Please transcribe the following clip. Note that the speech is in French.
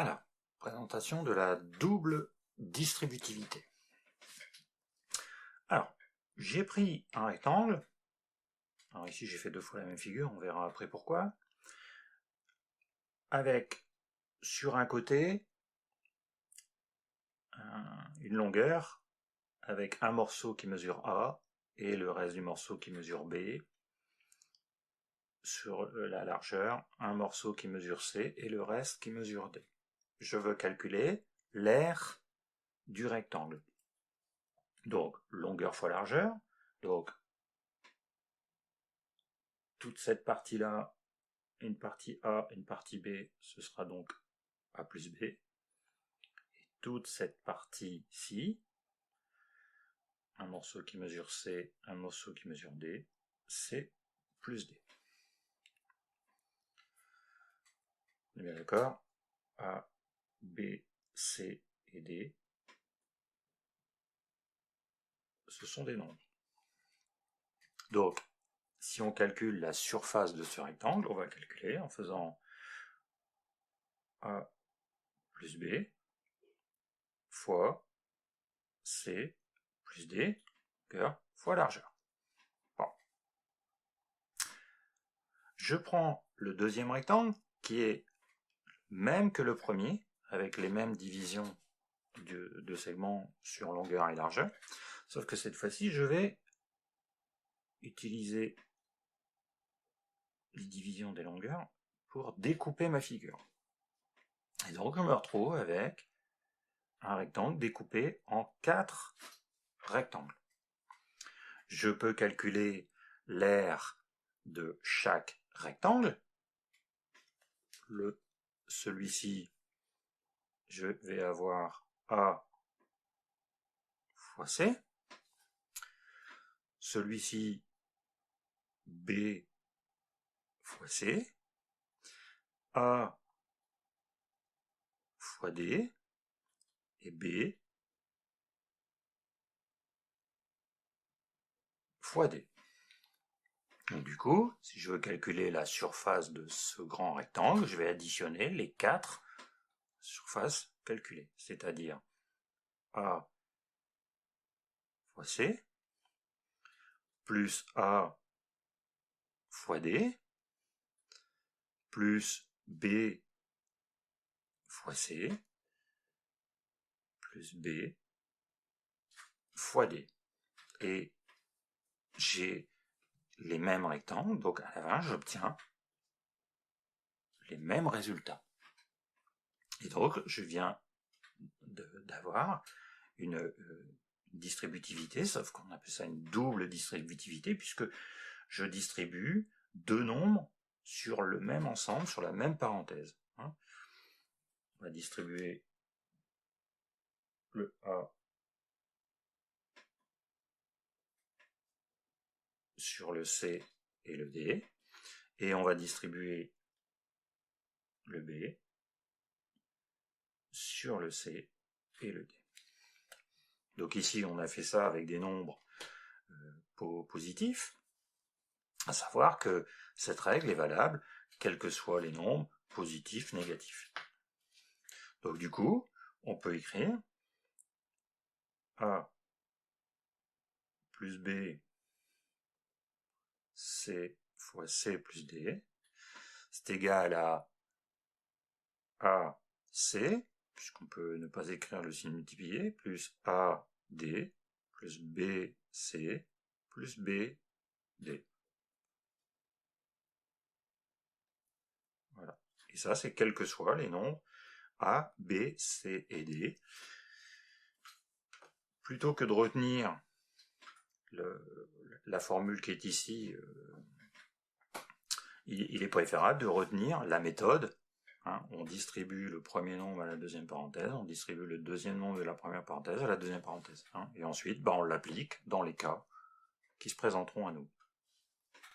Alors, présentation de la double distributivité. Alors, j'ai pris un rectangle. Alors ici, j'ai fait deux fois la même figure, on verra après pourquoi. Avec, sur un côté, une longueur, avec un morceau qui mesure A, et le reste du morceau qui mesure B. Sur la largeur, un morceau qui mesure C, et le reste qui mesure D. Je veux calculer l'aire du rectangle. Donc, longueur fois largeur. Donc, toute cette partie-là, une partie A, une partie B, ce sera donc A plus B. Et toute cette partie-ci, un morceau qui mesure C, un morceau qui mesure D, C plus D. On est bien d'accord? A, B, C et D, ce sont des nombres. Donc, si on calcule la surface de ce rectangle, on va calculer en faisant A plus B fois C plus D, fois largeur. Bon. Je prends le deuxième rectangle, qui est même que le premier, avec les mêmes divisions de segments sur longueur et largeur, sauf que cette fois-ci, je vais utiliser les divisions des longueurs pour découper ma figure. Et donc, je me retrouve avec un rectangle découpé en 4 rectangles. Je peux calculer l'aire de chaque rectangle. Celui-ci, je vais avoir A fois C. Celui-ci, B fois C. A fois D. Et B fois D. Donc du coup, si je veux calculer la surface de ce grand rectangle, je vais additionner les 4 surfaces calculées, c'est-à-dire A fois C, plus A fois D, plus B fois C, plus B fois D. Et j'ai les mêmes rectangles, donc à la fin, j'obtiens les mêmes résultats. Et donc, je viens d'avoir une distributivité, sauf qu'on appelle ça une double distributivité, puisque je distribue deux nombres sur le même ensemble, sur la même parenthèse. On va distribuer le A sur le C et le D, et on va distribuer le B sur le C et le D. Donc ici, on a fait ça avec des nombres positifs, à savoir que cette règle est valable quels que soient les nombres positifs, négatifs. Donc du coup, on peut écrire A plus B, C fois C plus D, c'est égal à AC, puisqu'on peut ne pas écrire le signe multiplié, plus AD, plus BC, plus BD. Voilà. Et ça, c'est quels que soient les nombres A, B, C et D. Plutôt que de retenir la formule qui est ici, il est préférable de retenir la méthode. On distribue le premier nombre à la deuxième parenthèse, on distribue le deuxième nombre de la première parenthèse à la deuxième parenthèse. Et ensuite, on l'applique dans les cas qui se présenteront à nous.